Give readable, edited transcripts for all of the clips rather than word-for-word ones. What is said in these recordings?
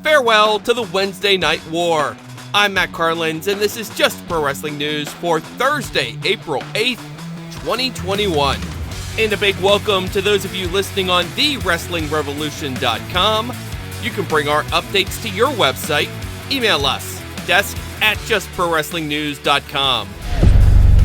Farewell to the Wednesday Night War. I'm Matt Carlins, and this is Just Pro Wrestling News for Thursday, April 8th, 2021. And a big welcome to those of you listening on TheWrestlingRevolution.com. You can bring our updates to your website. Email us, desk@justprowrestlingnews.com.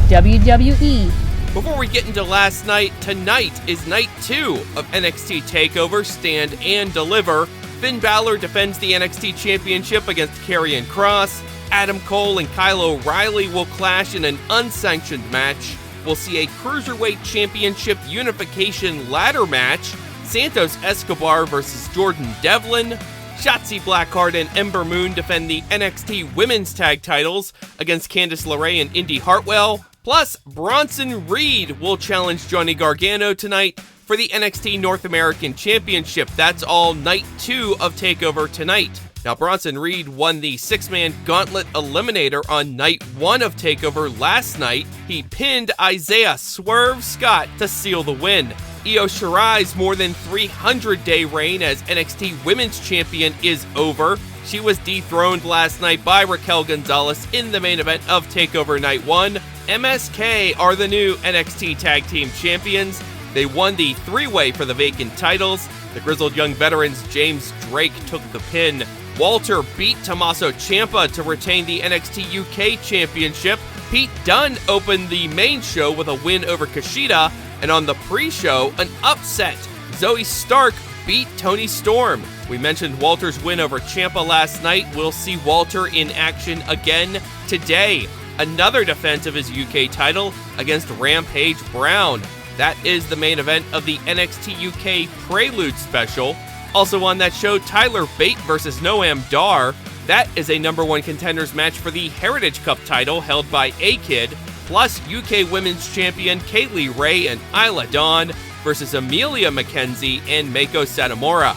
WWE. Before we get into last night, tonight is night 2 of NXT TakeOver Stand and Deliver. Finn Balor defends the NXT Championship against Karrion Kross. Adam Cole and Kyle O'Reilly will clash in an unsanctioned match. We'll see a Cruiserweight Championship Unification ladder match. Santos Escobar versus Jordan Devlin. Shotzi Blackheart and Ember defend the NXT Women's Tag Titles against Candice, LeRae, and Indi Hartwell. Plus, Bronson Reed will challenge Johnny Gargano tonight for the NXT North American Championship. That's all night 2 of TakeOver tonight. Now, Bronson Reed won the 6-man Gauntlet Eliminator on night 1 of TakeOver last night. He pinned Isaiah Swerve Scott to seal the win. Io Shirai's more than 300-day reign as NXT Women's Champion is over. She was dethroned last night by Raquel Gonzalez in the main event of TakeOver Night 1. MSK are the new NXT Tag Team Champions. They won the 3-way for the vacant titles. The grizzled young veterans James Drake took the pin. Walter beat Tommaso Ciampa to retain the NXT UK Championship. Pete Dunne opened the main show with a win over Kushida, and on the pre-show, an upset. Zoe Stark beat Toni Storm. We mentioned Walter's win over Ciampa last night. We'll see Walter in action again today. Another defense of his UK title against Rampage Brown. That is the main event of the NXT UK Prelude special. Also on that show, Tyler Bate versus Noam Dar. That is a number 1 contenders match for the Heritage Cup title held by A-Kid. Plus, UK Women's Champion Kaylee Ray and Isla Dawn versus Amelia McKenzie and Meiko Satomura.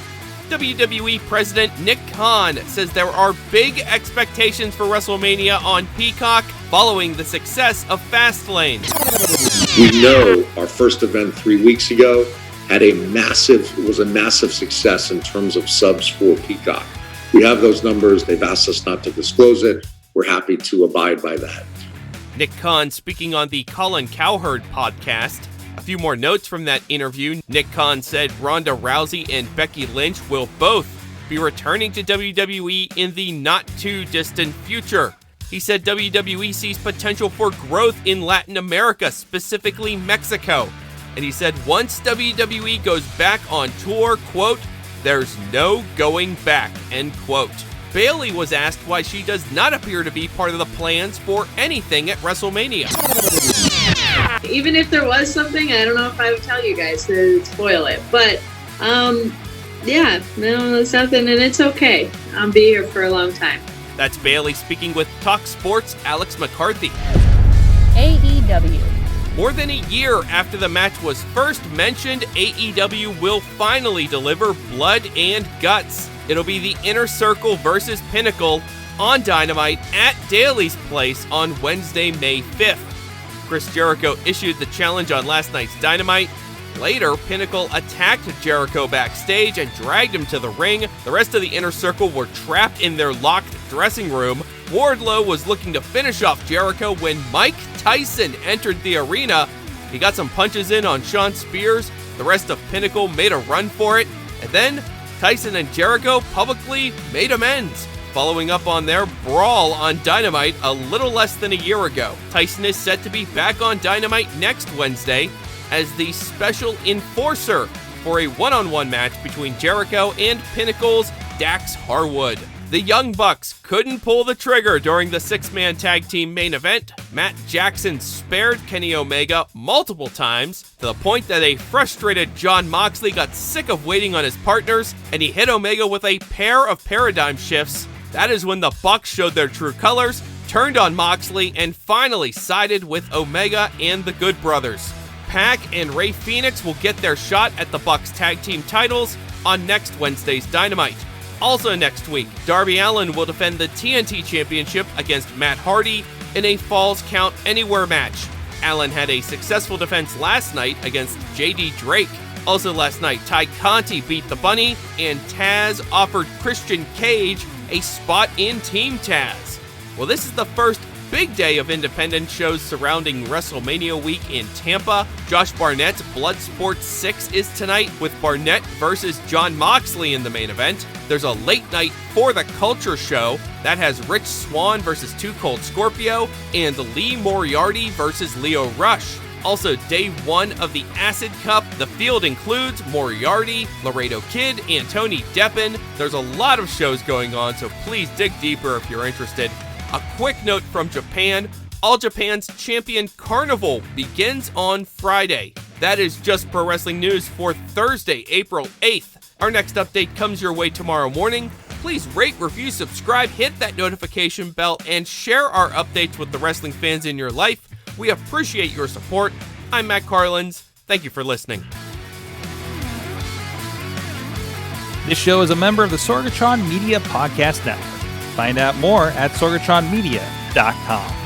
WWE President Nick Khan says there are big expectations for WrestleMania on Peacock following the success of Fastlane. We know our first event 3 weeks ago was a massive success in terms of subs for Peacock. We have those numbers. They've asked us not to disclose it. We're happy to abide by that. Nick Khan speaking on the Colin Cowherd podcast. A few more notes from that interview. Nick Khan said Ronda Rousey and Becky Lynch will both be returning to WWE in the not-too-distant future. He said WWE sees potential for growth in Latin America, specifically Mexico. And he said once WWE goes back on tour, quote, "there's no going back," end quote. Bayley was asked why she does not appear to be part of the plans for anything at WrestleMania. Even if there was something, I don't know if I would tell you guys to spoil it. But, yeah, no, there's nothing, and it's okay. I'll be here for a long time. That's Bayley speaking with Talk Sports' Alex McCarthy. AEW. More than a year after the match was first mentioned, AEW will finally deliver blood and guts. It'll be the Inner Circle versus Pinnacle on Dynamite at Daly's Place on Wednesday, May 5th. Chris Jericho issued the challenge on last night's Dynamite. Later, Pinnacle attacked Jericho backstage and dragged him to the ring. The rest of the Inner Circle were trapped in their locked dressing room. Wardlow was looking to finish off Jericho when Mike Tyson entered the arena. He got some punches in on Shawn Spears. The rest of Pinnacle made a run for it. And then Tyson and Jericho publicly made amends, following up on their brawl on Dynamite a little less than a year ago. Tyson is set to be back on Dynamite next Wednesday as the special enforcer for a one-on-one match between Jericho and Pinnacle's Dax Harwood. The Young Bucks couldn't pull the trigger during the 6-man tag team main event. Matt Jackson spared Kenny Omega multiple times, to the point that a frustrated Jon Moxley got sick of waiting on his partners, and he hit Omega with a pair of paradigm shifts. That is when the Bucks showed their true colors, turned on Moxley, and finally sided with Omega and the Good Brothers. Pac and Rey Fenix will get their shot at the Bucks tag team titles on next Wednesday's Dynamite. Also next week, Darby Allin will defend the TNT Championship against Matt Hardy in a Falls Count Anywhere match. Allin had a successful defense last night against JD Drake. Also last night, Ty Conti beat the Bunny, and Taz offered Christian Cage a spot in Team Taz. Well, this is the first big day of independent shows surrounding WrestleMania week in Tampa. Josh Barnett's Bloodsport 6 is tonight, with Barnett versus Jon Moxley in the main event. There's a late night For the Culture show that has Rich Swann versus Too Cold Scorpio and Lee Moriarty versus Leo Rush. Also, day 1 of the Acid Cup. The field includes Moriarty, Laredo Kid, and Tony Deppen. There's a lot of shows going on, so please dig deeper if you're interested. A quick note from Japan. All Japan's Champion Carnival begins on Friday. That is Just Pro Wrestling news for Thursday, April 8th. Our next update comes your way tomorrow morning. Please rate, review, subscribe, hit that notification bell, and share our updates with the wrestling fans in your life. We appreciate your support. I'm Matt Carlins. Thank you for listening. This show is a member of the Sorgatron Media Podcast Network. Find out more at sorgatronmedia.com.